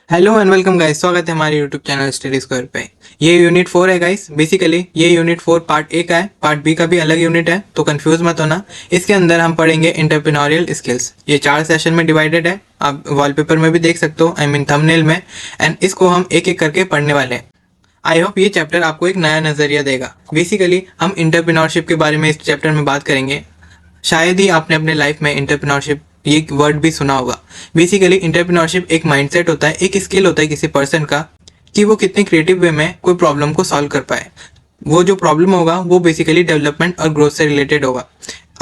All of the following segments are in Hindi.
हेलो एंड वेलकम गाइस, स्वागत है हमारे यूट्यूब चैनल स्टडी स्क्वायर पे। ये यूनिट 4 है गाइस। बेसिकली ये यूनिट 4 पार्ट ए का है, पार्ट बी का भी अलग यूनिट है, तो कंफ्यूज मत होना। इसके अंदर हम पढ़ेंगे एंटरप्रेन्योरियल स्किल्स। ये 4 सेशन में डिवाइडेड है, आप वॉलपेपर में भी देख सकते हो, आई मीन थंबनेल में। एंड इसको हम एक एक करके पढ़ने वाले हैं। आई होप ये चैप्टर आपको एक नया नजरिया देगा। बेसिकली हम एंटरप्रेन्योरशिप के बारे में इस चैप्टर में बात करेंगे। शायद ही आपने अपने लाइफ में एंटरप्रेन्योरशिप ये वर्ड भी सुना होगा। बेसिकली एंटरप्रेन्योरशिप एक माइंडसेट होता है, एक स्किल होता है किसी पर्सन का कि वो कितने क्रिएटिव वे में कोई प्रॉब्लम को सॉल्व कर पाए। वो जो प्रॉब्लम होगा वो बेसिकली डेवलपमेंट और ग्रोथ से रिलेटेड होगा।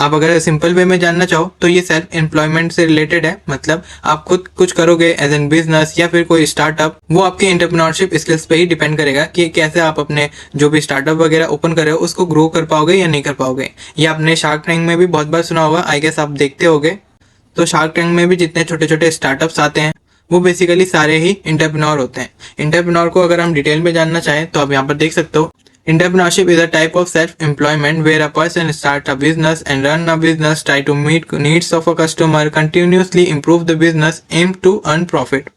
आप अगर सिंपल वे में जानना चाहो तो ये सेल्फ एम्प्लॉयमेंट से रिलेटेड है, मतलब आप खुद कुछ करोगे एज एन बिजनेस या फिर कोई स्टार्टअप, वो आपके एंटरप्रेन्योरशिप स्किल्स पे ही डिपेंड करेगा कि कैसे आप अपने जो भी स्टार्टअप वगैरह ओपन कर रहे हो उसको ग्रो कर पाओगे या नहीं कर पाओगे। ये आपने शार्क टैंक में भी बहुत बार सुना होगा, आई गेस आप देखते होगे। तो शार्क टैंक में भी जितने छोटे छोटे स्टार्टअप्स आते हैं वो बेसिकली सारे ही एंटरप्रेन्योर होते हैं। एंटरप्रेन्योर को अगर हम डिटेल में जानना चाहें तो आप यहाँ पर देख सकते हो, entrepreneurship is a type of self-employment where a person starts a business and run a business, try to meet needs of a customer, continuously improve the business, aim to earn profit।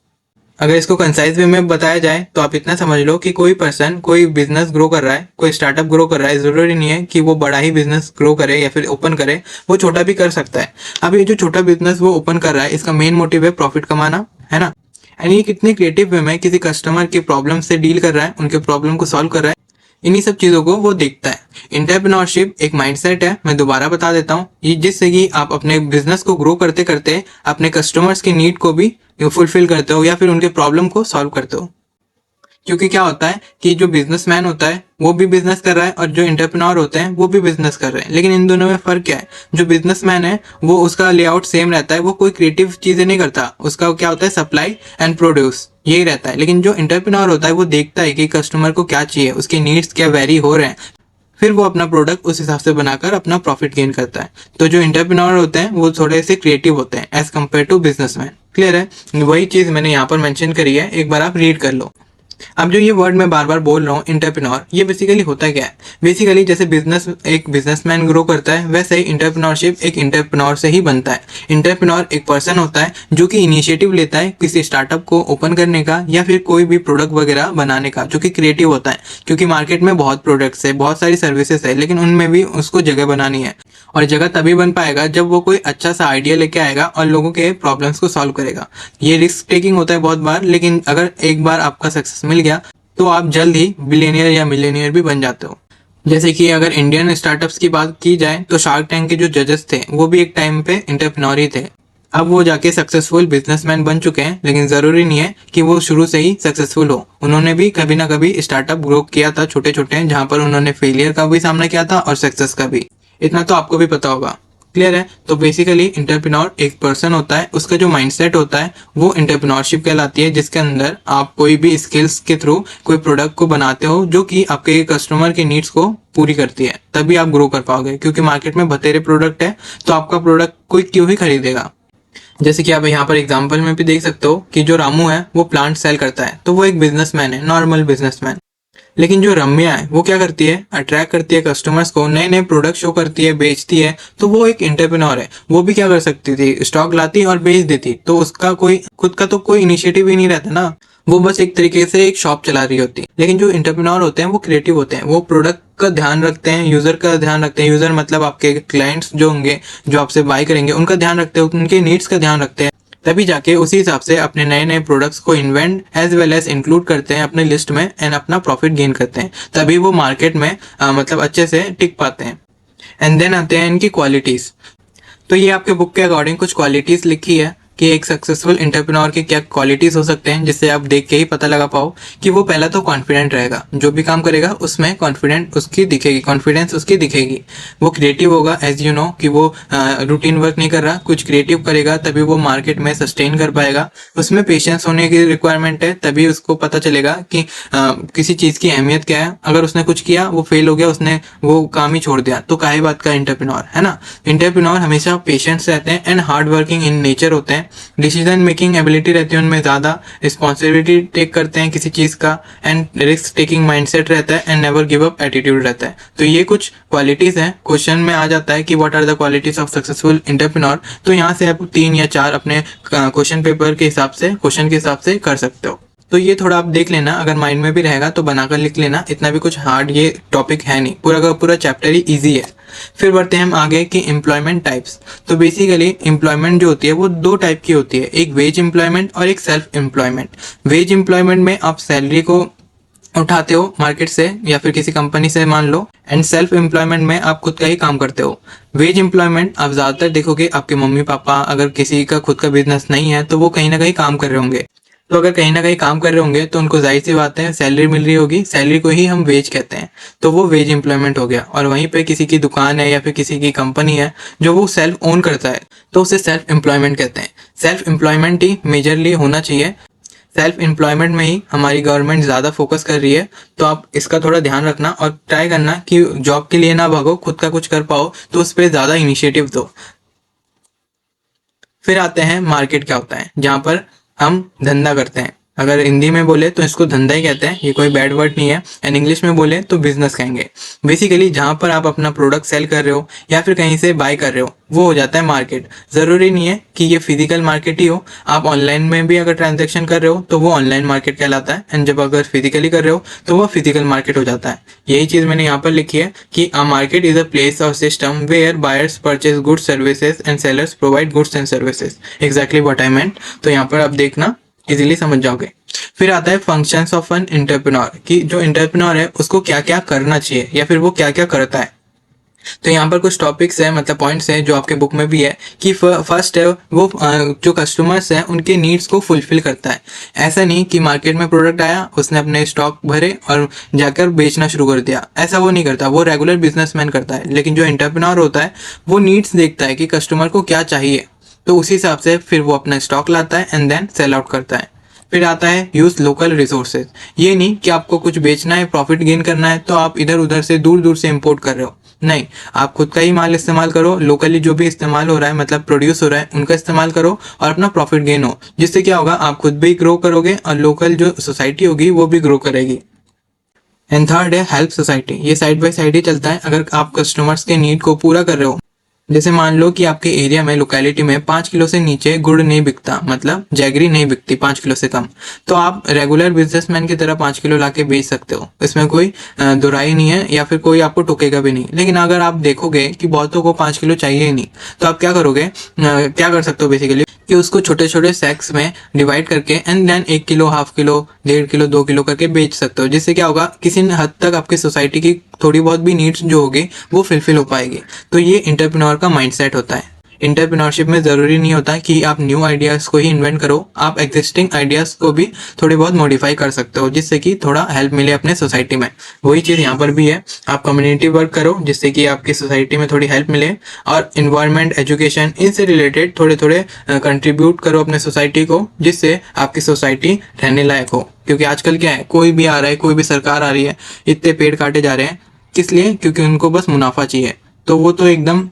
अगर इसको कंसाइज वे में बताया जाए तो आप इतना समझ लो कि कोई पर्सन कोई बिजनेस ग्रो कर रहा है, कोई स्टार्टअप ग्रो कर रहा है, जरूरी नहीं है कि वो बड़ा ही बिजनेस ग्रो करे या फिर ओपन करे, वो छोटा भी कर सकता है। अब ये जो छोटा बिजनेस वो ओपन कर रहा है, इसका मेन मोटिव है प्रॉफिट कमाना, है ना। एंड ये कितने क्रिएटिव वे में किसी कस्टमर की प्रॉब्लम से डील कर रहा है, उनके प्रॉब्लम को सॉल्व कर रहा है, इन्हीं सब चीजों को वो देखता है। एंटरप्रेन्योरशिप एक माइंडसेट है, मैं दोबारा बता देता हूँ, ये जिससे कि आप अपने बिजनेस को ग्रो करते करते अपने कस्टमर्स की नीड को भी फुलफिल करते हो या फिर उनके प्रॉब्लम को सॉल्व करते हो। क्योंकि क्या होता है कि जो बिजनेसमैन होता है वो भी बिजनेस कर रहा है और जो एंटरप्रेन्योर होते हैं वो भी बिजनेस कर रहे हैं, लेकिन इन दोनों में फर्क क्या है। जो बिजनेसमैन है वो उसका लेआउट सेम रहता है, वो कोई क्रिएटिव चीजें नहीं करता, उसका क्या होता है सप्लाई एंड प्रोड्यूस, यही रहता है। लेकिन जो एंटरप्रेन्योर होता है वो देखता है कि कस्टमर को क्या चाहिए, उसके नीड्स क्या वेरी हो रहे हैं, फिर वो अपना प्रोडक्ट उस हिसाब से बनाकर अपना प्रॉफिट गेन करता है। तो जो एंटरप्रेन्योर होते हैं वो थोड़े से क्रिएटिव होते हैं as compared to businessman. Clear है? वही चीज मैंने यहाँ पर मेंशन करी है, एक बार आप रीड कर लो। अब जो ये वर्ड मैं बार बार बोल रहा हूँ एंटरप्रेन्योर, ये बेसिकली होता क्या है। बेसिकली जैसे बिजनेस एक बिजनेसमैन ग्रो करता है, वैसे ही एंटरप्रेन्योरशिप एक एंटरप्रेन्योर से ही बनता है। एंटरप्रेन्योर एक पर्सन होता है जो कि इनिशिएटिव लेता है किसी स्टार्टअप को ओपन करने का या फिर कोई भी प्रोडक्ट वगैरह बनाने का, जो कि क्रिएटिव होता है। क्योंकि मार्केट में बहुत प्रोडक्ट्स है, बहुत सारी सर्विसेज है, लेकिन उनमें भी उसको जगह बनानी है, और जगह तभी बन पाएगा जब वो कोई अच्छा सा आइडिया लेके आएगा और लोगों के प्रॉब्लम्स को सॉल्व करेगा। ये रिस्क टेकिंग होता है बहुत बार, लेकिन अगर एक बार आपका सक्सेस मिल गया तो आप जल्द ही बिलियनियर या मिलियनियर भी बन जाते हो। जैसे कि अगर इंडियन स्टार्टअप्स की बात की जाए तो शार्क टैंक के जो जजेस थे वो भी एक टाइम पे एंटरप्रेन्योर ही थे। अब वो जाके सक्सेसफुल बिजनेसमैन बन चुके हैं, लेकिन जरूरी नहीं है कि वो शुरू से ही सक्सेसफुल हो। उन्होंने भी कभी ना कभी स्टार्टअप ग्रो किया था, छोटे छोटे, जहां पर उन्होंने फेलियर का भी सामना किया था और सक्सेस का भी। इतना तो आपको भी पता होगा। क्लियर है? तो बेसिकली एंटरप्रेन्योर एक पर्सन होता है, उसका जो माइंडसेट होता है वो एंटरप्रेन्योरशिप कहलाती है, जिसके अंदर आप कोई भी स्किल्स के थ्रू कोई प्रोडक्ट को बनाते हो जो कि आपके कस्टमर के नीड्स को पूरी करती है, तभी आप ग्रो कर पाओगे। क्योंकि मार्केट में बतेरे प्रोडक्ट है तो आपका प्रोडक्ट कोई क्यों ही खरीदेगा। जैसे कि आप यहाँ पर एग्जाम्पल में भी देख सकते हो कि जो रामू है वो प्लांट सेल करता है, तो वो एक बिजनेसमैन है, नॉर्मल बिजनेसमैन। लेकिन जो रम्या है वो क्या करती है, अट्रैक्ट करती है कस्टमर्स को, नए नए प्रोडक्ट शो करती है, बेचती है। तो वो एक एंटरप्रेन्योर है। वो भी क्या कर सकती थी, स्टॉक लाती और बेच देती, तो उसका कोई खुद का तो कोई इनिशिएटिव ही नहीं रहता ना, वो बस एक तरीके से एक शॉप चला रही होती। लेकिन जो एंटरप्रेन्योर होते हैं वो क्रिएटिव होते हैं, वो प्रोडक्ट का ध्यान रखते हैं, यूजर का ध्यान रखते हैं। यूजर मतलब आपके क्लाइंट्स जो होंगे, जो आपसे बाय करेंगे, उनका ध्यान रखते हैं, उनके नीड्स का ध्यान रखते हैं। तभी जाके उसी हिसाब से अपने नए नए प्रोडक्ट्स को invent as well as include करते हैं अपने लिस्ट में एंड अपना प्रॉफिट गेन करते हैं। तभी वो मार्केट में मतलब अच्छे से टिक पाते हैं। एंड देन आते हैं इनकी क्वालिटीज। तो ये आपके बुक के अकॉर्डिंग कुछ क्वालिटीज लिखी है कि एक सक्सेसफुल एंटरप्रेन्योर के क्या क्वालिटीज हो सकते हैं, जिससे आप देख के ही पता लगा पाओ कि वो पहला तो कॉन्फिडेंट रहेगा, जो भी काम करेगा उसमें कॉन्फिडेंस उसकी दिखेगी। वो क्रिएटिव होगा, एज यू नो कि वो रूटीन वर्क नहीं कर रहा, कुछ क्रिएटिव करेगा तभी वो मार्केट में सस्टेन कर पाएगा। उसमें पेशेंस होने की रिक्वायरमेंट है, तभी उसको पता चलेगा कि किसी चीज की अहमियत क्या है। अगर उसने कुछ किया, वो फेल हो गया, उसने वो काम ही छोड़ दिया, तो काहे बात का एंटरप्रेन्योर, है ना। एंटरप्रेन्योर हमेशा पेशेंस रहते हैं and hard working in nature होते हैं। डिसीजन मेकिंग एबिलिटी रहती है उनमें ज़्यादा, रिस्पॉन्सिबिलिटी टेक करते हैं किसी चीज़ का, एंड रिस्क टेकिंग माइंडसेट रहता है, and never give up attitude रहता है। तो ये कुछ क्वालिटीज़ हैं। क्वेश्चन में आ जाता है कि what are the qualities of successful entrepreneur, तो यहाँ से आप 3 या 4 अपने क्वेश्चन पेपर के हिसाब से, क्वेश्चन के हिसाब से कर सकते हो। तो ये थोड़ा आप देख लेना, अगर माइंड में भी रहेगा तो बनाकर लिख लेना, इतना भी कुछ हार्ड ये टॉपिक है नहीं, पूरा का पूरा चैप्टर ही इजी है। फिर बढ़ते हैं हम आगे कि एम्प्लॉयमेंट टाइप्स। तो बेसिकली एम्प्लॉयमेंट जो होती है वो 2 टाइप की होती है, एक वेज एम्प्लॉयमेंट और एक सेल्फ एम्प्लॉयमेंट। वेज एम्प्लॉयमेंट में आप सैलरी को उठाते हो मार्केट से या फिर किसी कंपनी से मान लो, एंड सेल्फ एम्प्लॉयमेंट में आप खुद का ही काम करते हो। वेज एम्प्लॉयमेंट आप ज़्यादातर देखोगे आपके मम्मी पापा, अगर किसी का खुद का बिजनेस नहीं है तो वो कहीं ना कहीं काम कर रहे होंगे। तो अगर कहीं ना कहीं काम कर रहे होंगे तो उनको जाहिर सी बात है सैलरी मिल रही होगी, सैलरी को ही हम वेज कहते हैं, तो वो वेज एम्प्लॉयमेंट हो गया। और वहीं पे किसी की दुकान है या फिर किसी की कंपनी है जो वो सेल्फ ओन करता है तो उसे सेल्फ एम्प्लॉयमेंट कहते हैं। सेल्फ एम्प्लॉयमेंट ही मेजरली होना चाहिए। सेल्फ एम्प्लॉयमेंट में ही हमारी गवर्नमेंट ज़्यादा फोकस कर रही है, तो आप इसका थोड़ा ध्यान रखना और ट्राई करना कि जॉब के लिए ना भागो, खुद का कुछ कर पाओ तो उस पर ज़्यादा इनिशिएटिव दो। फिर आते हैं मार्केट क्या होता है, जहाँ पर हम धंधा करते हैं। अगर हिंदी में बोले तो इसको धंधा ही कहते हैं, ये कोई बैड वर्ड नहीं है, एंड इंग्लिश में बोले तो बिजनेस कहेंगे। बेसिकली जहाँ पर आप अपना प्रोडक्ट सेल कर रहे हो या फिर कहीं से बाय कर रहे हो वो हो जाता है मार्केट। ज़रूरी नहीं है कि ये फिजिकल मार्केट ही हो, आप ऑनलाइन में भी अगर ट्रांजेक्शन कर रहे हो तो वो ऑनलाइन मार्केट कहलाता है, एंड जब अगर फिजिकली कर रहे हो तो वो फिजिकल मार्केट हो जाता है। यही चीज़ मैंने यहाँ पर लिखी है कि a market is a place or system where buyers purchase goods services and sellers provide goods and services. Exactly what I meant. तो यहाँ पर आप देखना इजीली समझ जाओगे। फिर आता है फंक्शंस ऑफ एन एंटरप्रेन्योर, कि जो एंटरप्रेन्योर है उसको क्या क्या करना चाहिए या फिर वो क्या क्या करता है। तो यहाँ पर कुछ टॉपिक्स है, मतलब पॉइंट्स हैं जो आपके बुक में भी है कि फर्स्ट है वो जो कस्टमर्स हैं उनके नीड्स को फुलफिल करता है। ऐसा नहीं कि मार्केट में प्रोडक्ट आया उसने अपने स्टॉक भरे और जाकर बेचना शुरू कर दिया, ऐसा वो नहीं करता, वो रेगुलर बिजनेसमैन करता है। लेकिन जो एंटरप्रेन्योर होता है वो नीड्स देखता है कि कस्टमर को क्या चाहिए, तो उसी हिसाब से फिर वो अपना स्टॉक लाता है एंड देन सेल आउट करता है। फिर आता है यूज लोकल रिसोर्सेज। ये नहीं कि आपको कुछ बेचना है, प्रॉफिट गेन करना है तो आप इधर उधर से दूर दूर से इंपोर्ट कर रहे हो, नहीं, आप खुद का ही माल इस्तेमाल करो, लोकली जो भी इस्तेमाल हो रहा है मतलब प्रोड्यूस हो रहा है उनका इस्तेमाल करो और अपना प्रॉफिट गेन हो, जिससे क्या होगा आप खुद भी ग्रो करोगे और लोकल जो सोसाइटी होगी वो भी ग्रो करेगी। एंड थर्ड है हेल्प सोसाइटी। ये साइड बाय साइड ही चलता है। अगर आप कस्टमर्स के नीड को पूरा कर रहे हो, जैसे मान लो कि आपके एरिया में, लोकेलिटी में 5 किलो से नीचे गुड़ नहीं बिकता, मतलब जैगरी नहीं बिकती 5 किलो से कम, तो आप रेगुलर बिजनेसमैन की तरह 5 किलो लाके बेच सकते हो, इसमें कोई दुराई नहीं है या फिर कोई आपको टोकेगा भी नहीं। लेकिन अगर आप देखोगे कि बहुतों को 5 किलो चाहिए ही नहीं, तो आप क्या करोगे, क्या कर सकते हो बेसिकली कि उसको छोटे छोटे सैक्स में डिवाइड करके and then 1 kilo, half kilo, 1.5 kilo, 2 kilo करके बेच सकते हो, जिससे क्या होगा किसी हद तक आपकी सोसाइटी की थोड़ी बहुत भी नीड्स जो होगी वो फुलफिल हो पाएगी। तो ये एंटरप्रेन्योर का माइंडसेट होता है। एंटरप्रेन्योरशिप में ज़रूरी नहीं होता कि आप न्यू आइडियाज़ को ही इन्वेंट करो, आप एग्जिस्टिंग आइडियाज़ को भी थोड़े बहुत मॉडिफाई कर सकते हो, जिससे कि थोड़ा हेल्प मिले अपने सोसाइटी में। वही चीज़ यहाँ पर भी है, आप कम्युनिटी वर्क करो जिससे कि आपकी सोसाइटी में थोड़ी हेल्प मिले, और इन्वायरमेंट, एजुकेशन, इनसे रिलेटेड थोड़े थोड़े कंट्रीब्यूट करो अपने सोसाइटी को, जिससे आपकी सोसाइटी रहने लायक हो। क्योंकि आजकल क्या है, कोई भी आ रहा है, कोई भी सरकार आ रही है, इतने पेड़ काटे जा रहे हैं, किस लिए? क्योंकि उनको बस मुनाफा चाहिए। तो वो तो एकदम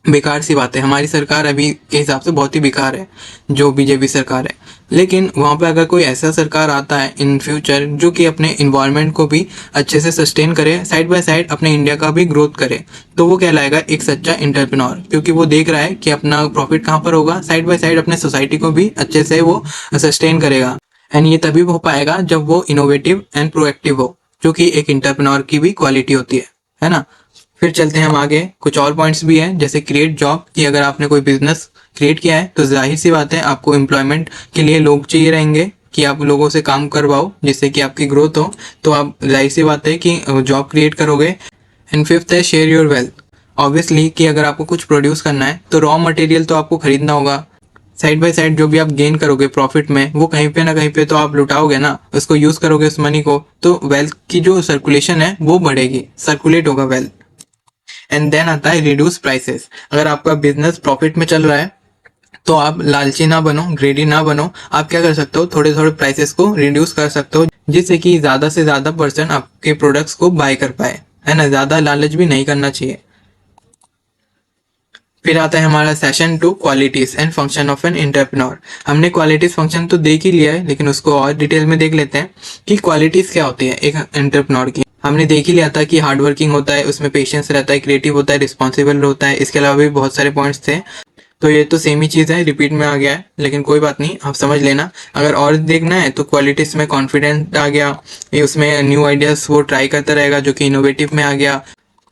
बेकार सी बात है। हमारी सरकार अभी के हिसाब से बहुत ही बेकार है, जो बीजेपी सरकार है। लेकिन वहाँ पे अगर कोई ऐसा सरकार आता है इन फ्यूचर जो कि अपने इन्वायरमेंट को भी अच्छे से सस्टेन करे, साइड बाय साइड अपने इंडिया का भी ग्रोथ करे, तो वो कहलाएगा एक सच्चा एंटरप्रेन्योर, क्योंकि वो देख रहा है कि अपना प्रॉफिट कहाँ पर होगा, साइड बाय साइड अपने सोसाइटी को भी अच्छे से वो सस्टेन करेगा। एंड ये तभी हो पाएगा जब वो इनोवेटिव एंड प्रोएक्टिव हो, जो कि एक एंटरप्रेन्योर की भी क्वालिटी होती है ना। फिर चलते हैं हम आगे, कुछ और पॉइंट्स भी हैं जैसे क्रिएट जॉब, कि अगर आपने कोई बिजनेस क्रिएट किया है तो जाहिर सी बात है आपको एम्प्लॉयमेंट के लिए लोग चाहिए रहेंगे कि आप लोगों से काम करवाओ जिससे कि आपकी ग्रोथ हो, तो आप जाहिर सी बात है कि जॉब क्रिएट करोगे। एंड फिफ्थ है शेयर योर वेल्थ। ऑब्वियसली कि अगर आपको कुछ प्रोड्यूस करना है तो रॉ मटेरियल तो आपको खरीदना होगा, साइड बाय साइड जो भी आप गेन करोगे प्रॉफिट में वो कहीं पे ना कहीं पे तो आप लुटाओगे ना, उसको यूज करोगे उस मनी को, तो वेल्थ की जो सर्कुलेशन है वो बढ़ेगी, सर्कुलेट होगा वेल्थ। एंड देन आता है रिड्यूस प्राइसेस। अगर आपका बिजनेस प्रॉफिट में चल रहा है तो आप लालची ना बनो, ग्रेडी ना बनो, आप क्या कर सकते हो, थोड़े थोड़े प्राइसेस को रिड्यूस कर सकते हो, जिससे कि ज्यादा से ज्यादा पर्सन आपके प्रोडक्ट्स को बाय कर पाए, है ना। ज्यादा लालच भी नहीं करना चाहिए। फिर आता है हमारा session 2, qualities and function of an entrepreneur. हमने क्वालिटीज फंक्शन तो देख ही लिया है, लेकिन उसको और डिटेल में देख लेते हैं कि क्वालिटीज क्या होती है एक एंटरप्रेन्योर की। हमने देख ही लिया था कि हार्ड वर्किंग होता है, उसमें पेशेंस रहता है, क्रिएटिव होता है, रिस्पॉन्सिबल होता है। इसके अलावा भी बहुत सारे पॉइंट्स थे, तो ये तो सेम ही चीज़ है, रिपीट में आ गया है, लेकिन कोई बात नहीं, आप समझ लेना। अगर और देखना है तो क्वालिटीज में कॉन्फिडेंट आ गया, ये उसमें न्यू आइडियाज वो ट्राई करता रहेगा जो कि इनोवेटिव में आ गया,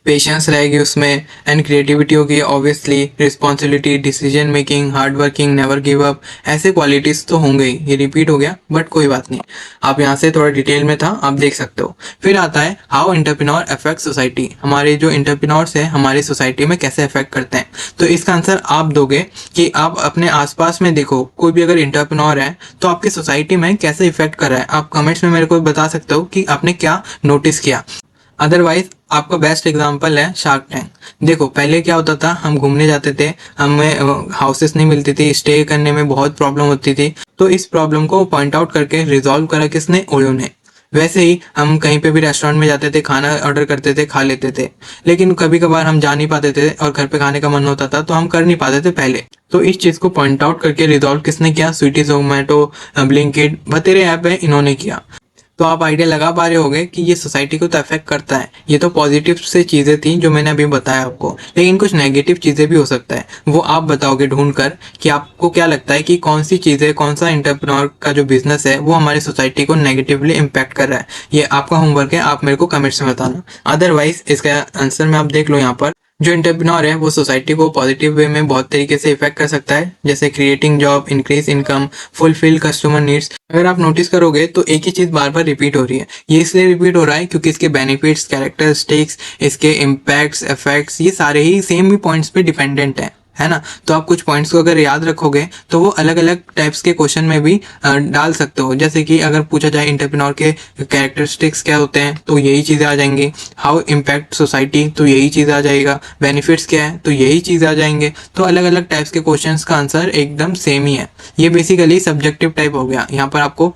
पेशेंस रहेगी उसमें, एंड क्रिएटिविटी होगी obviously, responsibility, decision making, hard working, never give up, ऐसे क्वालिटीज तो होंगे ही। ये रिपीट हो गया बट कोई बात नहीं, आप यहाँ से थोड़ा डिटेल में था, आप देख सकते हो। फिर आता है हाउ एंटरप्रेन्योर अफेक्ट सोसाइटी। हमारे जो एंटरप्रेन्योर्स है हमारी सोसाइटी में कैसे अफेक्ट करते हैं, तो इसका आंसर आप दोगे कि आप अपने आसपास में देखो, कोई भी अगर एंटरप्रेन्योर है तो आपकी सोसाइटी में कैसे इफेक्ट कर रहा है। आप कमेंट्स में मेरे को बता सकते हो कि आपने क्या नोटिस किया। अदरवाइज आपका बेस्ट एग्जांपल है शार्क टैंक। देखो पहले क्या होता था, हम घूमने जाते थे, हमें हाउसेस नहीं मिलती थी, स्टे करने में बहुत प्रॉब्लम होती थी, तो इस प्रॉब्लम को पॉइंट आउट करके रिजॉल्व करा किसने, ओयो ने। वैसे ही हम कहीं पे भी रेस्टोरेंट में जाते थे, खाना ऑर्डर करते थे, खा लेते थे, लेकिन कभी कभार हम जा नहीं पाते थे और घर पे खाने का मन होता था तो हम कर नहीं पाते थे पहले। तो इस चीज को पॉइंट आउट करके रिजॉल्व किसने किया, स्वीटी, जोमेटो, ब्लिंकिट, बतेरे ऐप है, इन्होंने किया। तो आप आइडिया लगा पा रहे होगे कि ये सोसाइटी को तो अफेक्ट करता है। ये तो पॉजिटिव से चीज़ें थी जो मैंने अभी बताया आपको, लेकिन कुछ नेगेटिव चीज़ें भी हो सकता है, वो आप बताओगे ढूंढ कर कि आपको क्या लगता है कि कौन सी चीज़ें, कौन सा एंटरप्रेन्योर का जो बिजनेस है वो हमारी सोसाइटी को नेगेटिवली इम्पैक्ट कर रहा है। ये आपका होमवर्क है, आप मेरे को कमेंट्स में बताना। अदरवाइज इसका आंसर में आप देख लो यहाँ पर, जो एंटरप्रेन्योर है वो सोसाइटी को पॉजिटिव वे में बहुत तरीके से इफेक्ट कर सकता है, जैसे creating job, increase income, fulfil customer needs. अगर आप नोटिस करोगे तो एक ही चीज बार बार रिपीट हो रही है। ये इसलिए रिपीट हो रहा है क्योंकि इसके बेनिफिट्स, कैरेक्टरिस्टिक्स, इसके इम्पैक्ट्स, इफेक्ट्स, ये सारे ही सेम ही पॉइंट्स पे डिपेंडेंट है ना। तो आप कुछ पॉइंट्स को अगर याद रखोगे तो वो अलग अलग टाइप्स के क्वेश्चन में भी डाल सकते हो। जैसे कि अगर पूछा जाए एंटरप्रेन्योर के कैरेक्टरिस्टिक्स क्या होते हैं, तो यही चीज़ें आ जाएंगी। हाउ इम्पैक्ट सोसाइटी, तो यही चीज़ आ जाएगा। बेनिफिट्स क्या है, तो यही चीज़ आ जाएंगे। तो अलग अलग टाइप्स के क्वेश्चन का आंसर एकदम सेम ही है। ये बेसिकली सब्जेक्टिव टाइप हो गया। यहाँ पर आपको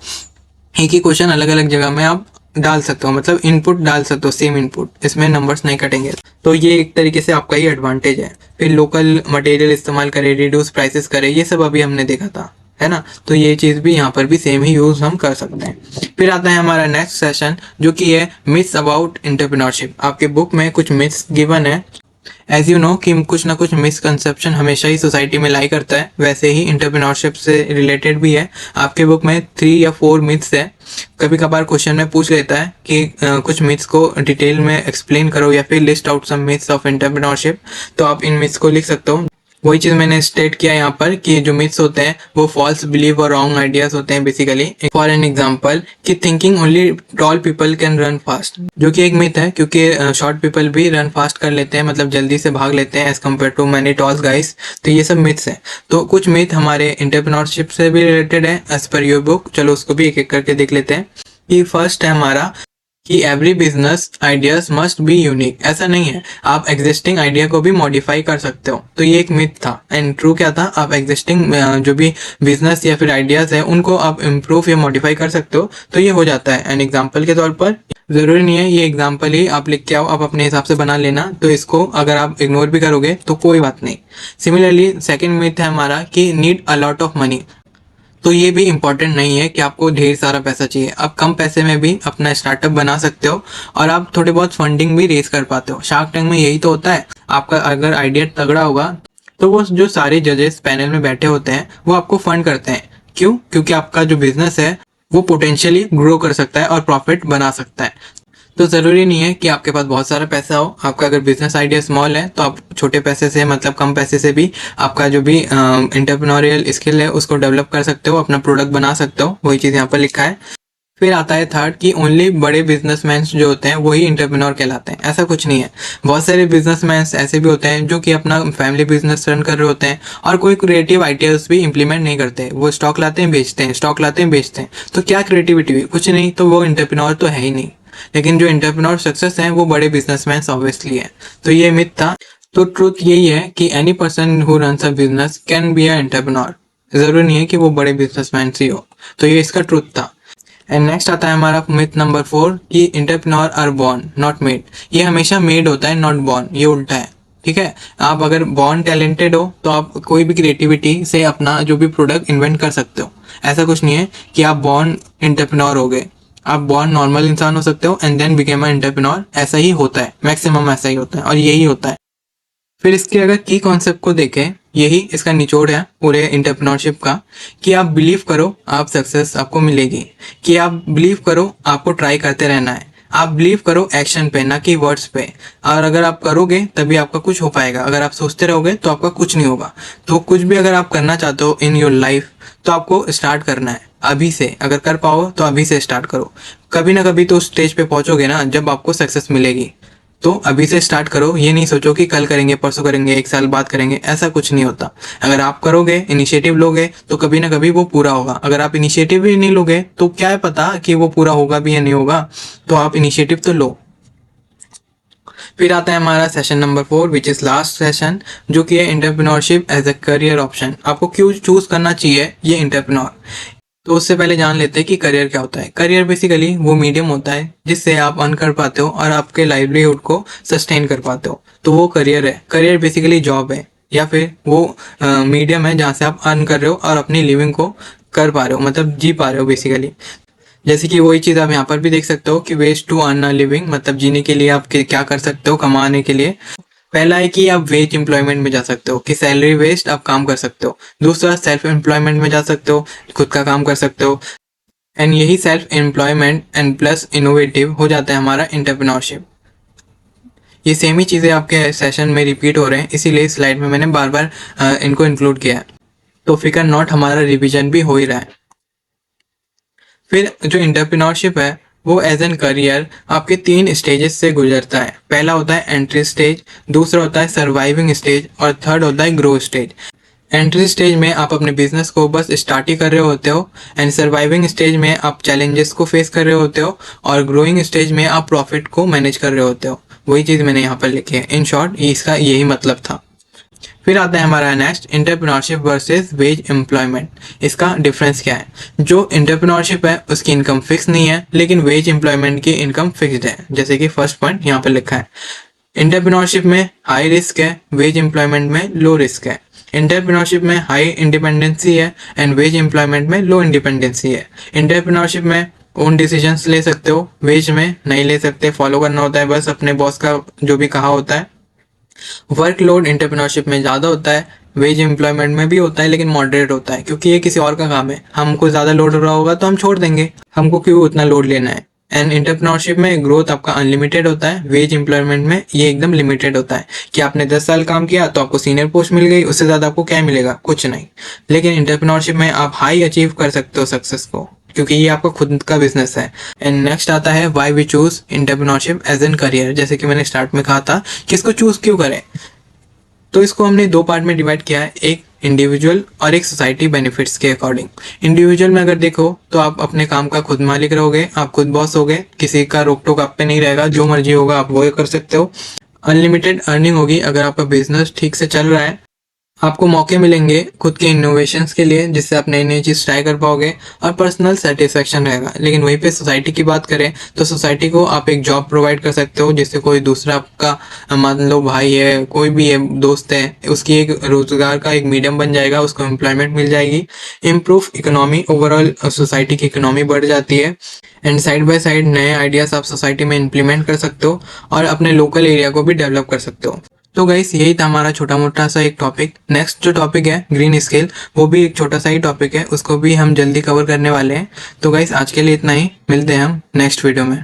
एक ही क्वेश्चन अलग अलग जगह में आप डाल सकते हो, मतलब इनपुट डाल सकते हो, सेम इनपुट, इसमें नंबर्स नहीं कटेंगे। तो ये एक तरीके से आपका ही एडवांटेज है। फिर लोकल मटेरियल इस्तेमाल करें, रिड्यूस प्राइसेस करें, ये सब अभी हमने देखा था, है ना। तो ये चीज़ भी यहाँ पर भी सेम ही यूज हम कर सकते हैं। फिर आता है हमारा नेक्स्ट सेशन जो कि है मिथ्स अबाउट एंटरप्रेन्योरशिप। आपके बुक में कुछ मिथ्स गिवन है। एज यू नो कि कुछ ना कुछ मिसकंसेप्शन हमेशा ही सोसाइटी में लाई करता है, वैसे ही एंटरप्रेन्योरशिप से रिलेटेड भी है। आपके बुक में 3 या 4 मिथ्स है। कभी कभार क्वेश्चन में पूछ लेता है कि कुछ मिथ्स को डिटेल में एक्सप्लेन करो या फिर list out some myths of entrepreneurship. तो आप इन मिथ्स को लिख सकते हो। वही चीज मैंने स्टेट किया यहाँ पर कि जो मिथ्स होते हैं वो फॉल्स बिलीव और रॉन्ग आइडियाज होते हैं बेसिकली। फॉर एन एग्जांपल कि thinking only tall people can run fast, जो कि एक मिथ है, क्योंकि शॉर्ट पीपल भी रन फास्ट कर लेते हैं, मतलब जल्दी से भाग लेते हैं as compared to many tall guys. तो ये सब मिथ्स है। तो कुछ मिथ हमारे एंटरप्रेन्योरशिप से भी रिलेटेड है एज पर योर बुक। चलो उसको भी एक एक करके देख लेते हैं। कि फर्स्ट है हमारा कि every business ideas must be unique. ऐसा नहीं है, आप एग्जिस्टिंग आइडिया को भी मॉडिफाई कर सकते हो। तो ये एक मिथ था। एंड ट्रू क्या था, आप एग्जिस्टिंग जो भी बिजनेस या फिर आइडियाज है उनको आप इम्प्रूव या मॉडिफाई कर सकते हो, तो ये हो जाता है। एंड एग्जाम्पल के तौर पर जरूरी नहीं है ये एग्जाम्पल ही आप लिख के आओ, आप अपने हिसाब से बना लेना। तो इसको अगर आप इग्नोर भी करोगे तो कोई बात नहीं। सिमिलरली सेकेंड मिथ है हमारा कि need a lot of money. तो ये भी इम्पॉर्टेंट नहीं है कि आपको ढेर सारा पैसा चाहिए। आप कम पैसे में भी अपना स्टार्टअप बना सकते हो और आप थोड़े बहुत फंडिंग भी रेज कर पाते हो। शार्क टैंक में यही तो होता है। आपका अगर आइडिया तगड़ा होगा तो वो जो सारे जजेस पैनल में बैठे होते हैं वो आपको फंड करते हैं। क्यों? क्योंकि आपका जो बिजनेस है वो पोटेंशियली ग्रो कर सकता है और प्रॉफिट बना सकता है। तो ज़रूरी नहीं है कि आपके पास बहुत सारा पैसा हो। आपका अगर बिजनेस आइडिया स्मॉल है तो आप छोटे पैसे से, मतलब कम पैसे से भी आपका जो भी एंटरप्रेन्योरियल स्किल है उसको डेवलप कर सकते हो, अपना प्रोडक्ट बना सकते हो। वही चीज़ यहाँ पर लिखा है। फिर आता है थर्ड कि ओनली बड़े बिजनेसमैन जो होते हैं वही एंटरप्रेन्योर कहलाते हैं। ऐसा कुछ नहीं है। बहुत सारे बिजनेसमैन ऐसे भी होते हैं जो कि अपना फैमिली बिजनेस रन कर रहे होते हैं और कोई क्रिएटिव आइडियाज भी इंप्लीमेंट नहीं करते। वो स्टॉक लाते हैं, बेचते हैं, स्टॉक लाते हैं, बेचते हैं। तो क्या क्रिएटिविटी हुई? कुछ नहीं। तो वो एंटरप्रेन्योर तो है ही नहीं। लेकिन जो एंटरप्रेन्योर सक्सेस है वो बड़े बिजनेसमैन ऑब्वियसली है। तो ये मिथ था। तो ट्रूथ यही है कि any person who runs a business can be a entrepreneur. जरूरी नहीं है कि वो बड़े बिजनेसमैन ही हो। तो ये इसका ट्रूथ था। एंड नेक्स्ट आता है हमारा मिथ नंबर 4 कि entrepreneur are born not made. ये हमेशा मेड होता है, नॉट बॉर्न। ये उल्टा है, ठीक है। आप अगर बॉर्न टैलेंटेड हो तो आप कोई भी क्रिएटिविटी से अपना जो भी प्रोडक्ट इन्वेंट कर सकते हो। ऐसा कुछ नहीं है कि आप बॉर्न एंटरप्रेन्योर हो गए, आप बॉर्न नॉर्मल इंसान हो सकते हो and then became a entrepreneur. ऐसा ही होता है, मैक्सिमम ऐसा ही होता है और यही होता है। फिर इसके अगर की कॉन्सेप्ट को देखें, यही इसका निचोड़ है पूरे एंटरप्रेन्योरशिप का, कि आप बिलीव करो आप सक्सेस आपको मिलेगी, कि आप बिलीव करो आपको ट्राई करते रहना है, आप बिलीव करो एक्शन पे ना कि वर्ड्स पे। और अगर आप करोगे तभी आपका कुछ हो पाएगा, अगर आप सोचते रहोगे तो आपका कुछ नहीं होगा। तो कुछ भी अगर आप करना चाहते हो इन योर लाइफ तो आपको स्टार्ट करना है अभी से। अगर कर पाओ तो अभी से स्टार्ट करो। कभी ना कभी तो उस स्टेज पे पहुंचोगे ना जब आपको सक्सेस मिलेगी। तो अभी से स्टार्ट करो, ये नहीं सोचो कि कल करेंगे, परसों करेंगे, एक साल बाद करेंगे, ऐसा कुछ नहीं होता। अगर आप करोगे, इनिशिएटिव लोगे तो कभी ना कभी वो पूरा होगा। अगर आप इनिशिएटिव ही नहीं लोगे तो क्या है पता कि वो पूरा होगा भी या नहीं होगा। तो आप इनिशिएटिव तो लो। फिर आता है हमारा session number 4 which is last session, जो कि है entrepreneurship as a career option. आपको क्यों चूज करना चाहिए ये एंटरप्रेन्योर। तो उससे पहले जान लेते हैं कि करियर क्या होता है। करियर बेसिकली वो मीडियम होता है जिससे आप अर्न कर पाते हो और आपके लाइवलीहुड को सस्टेन कर पाते हो। तो वो करियर है। करियर बेसिकली जॉब है या फिर वो मीडियम है जहाँ से आप अर्न कर रहे हो और अपनी लिविंग को कर पा रहे हो, मतलब जी पा रहे हो बेसिकली। जैसे कि वही चीज़ आप यहाँ पर भी देख सकते हो कि ways to earn a living, मतलब जीने के लिए आप क्या कर सकते हो कमाने के लिए। पहला है कि आप वेज एम्प्लॉयमेंट में जा सकते हो कि सैलरी वेस्ड आप काम कर सकते हो। दूसरा सेल्फ एम्प्लॉयमेंट में जा सकते हो, खुद का काम कर सकते हो। एंड यही self employment and plus innovative हो जाता है हमारा एंटरप्रेन्योरशिप। ये सेम ही चीज़ें आपके सेशन में रिपीट हो रहे हैं, इसीलिए इस स्लाइड में मैंने बार बार इनको इंक्लूड किया है। तो फिकर नॉट, हमारा रिविजन भी हो ही रहा है। फिर जो एंटरप्रेन्योरशिप है वो एज एन करियर आपके 3 स्टेजेस से गुजरता है। पहला होता है एंट्री स्टेज, दूसरा होता है सर्वाइविंग स्टेज और थर्ड होता है ग्रो स्टेज। एंट्री स्टेज में आप अपने बिजनेस को बस स्टार्ट ही कर रहे होते हो एंड सर्वाइविंग स्टेज में आप चैलेंजेस को फेस कर रहे होते हो और ग्रोइंग स्टेज में आप प्रॉफिट को मैनेज कर रहे होते हो। वही चीज़ मैंने यहाँ पर लिखी है। इन शॉर्ट इसका यही मतलब था। फिर आता है हमारा next entrepreneurship versus veg employment. इसका डिफरेंस क्या है। जो एंटरप्रेन्योरशिप है उसकी इनकम फिक्स नहीं है, लेकिन वेज एम्प्लॉयमेंट की इनकम फिक्स्ड है। जैसे कि फर्स्ट पॉइंट यहाँ पर लिखा है, एंटरप्रेन्योरशिप में हाई रिस्क है, वेज एम्प्लॉयमेंट में लो रिस्क है। एंटरप्रेन्योरशिप में हाई इंडिपेंडेंसी है एंड वेज एम्प्लॉयमेंट में लो इंडिपेंडेंसी है। एंटरप्रेन्योरशिप में ओन डिसीजंस ले सकते हो, वेज में नहीं ले सकते, फॉलो करना होता है बस अपने बॉस का जो भी कहा होता है। वर्कलोड एंटरप्रेन्योरशिप में ज़्यादा होता है, वेज एम्प्लॉयमेंट में भी होता है लेकिन मॉडरेट होता है, क्योंकि ये किसी और का काम है। हमको ज़्यादा लोड हो रहा होगा तो हम छोड़ देंगे, हमको क्यों उतना लोड लेना है। एंड एंटरप्रेन्योरशिप में ग्रोथ आपका अनलिमिटेड होता है, वेज एम्प्लॉयमेंट में ये एकदम लिमिटेड होता है कि आपने 10 साल काम किया तो आपको सीनियर पोस्ट मिल गई, उससे ज़्यादा आपको क्या मिलेगा, कुछ नहीं। लेकिन एंटरप्रेन्योरशिप में आप हाई अचीव कर सकते हो सक्सेस को, क्योंकि ये आपका खुद का बिजनेस है। एंड नेक्स्ट आता है why we choose entrepreneurship as an career. जैसे कि मैंने स्टार्ट में कहा था कि इसको चूज क्यों करें, तो इसको हमने 2 पार्ट में डिवाइड किया है, एक इंडिविजुअल और एक सोसाइटी बेनिफिट्स के अकॉर्डिंग। इंडिविजुअल में अगर देखो तो आप अपने काम का खुद मालिक रहोगे, आप खुद बॉस होगे, किसी का रोक टोक आप पे नहीं रहेगा, जो मर्जी होगा आप वो कर सकते हो। अनलिमिटेड अर्निंग होगी अगर आपका बिजनेस ठीक से चल रहा है। आपको मौके मिलेंगे खुद के इनोवेशंस के लिए जिससे आप नई नई चीज़ ट्राई कर पाओगे और पर्सनल सेटिस्फेक्शन रहेगा। लेकिन वहीं पे सोसाइटी की बात करें तो सोसाइटी को आप एक जॉब प्रोवाइड कर सकते हो, जिससे कोई दूसरा आपका मान लो भाई है, कोई भी है, दोस्त है, उसकी एक रोजगार का एक मीडियम बन जाएगा, उसको एम्प्लॉयमेंट मिल जाएगी। इम्प्रूव इकोनॉमी, ओवरऑल सोसाइटी की इकोनॉमी बढ़ जाती है एंड साइड बाय साइड नए आइडियाज आप सोसाइटी में इम्प्लीमेंट कर सकते हो और अपने लोकल एरिया को भी डेवलप कर सकते हो। तो गाइस यही था हमारा छोटा मोटा सा एक टॉपिक। नेक्स्ट जो टॉपिक है ग्रीन स्केल, वो भी एक छोटा सा ही टॉपिक है, उसको भी हम जल्दी कवर करने वाले हैं। तो गाइस आज के लिए इतना ही, मिलते हैं हम नेक्स्ट वीडियो में।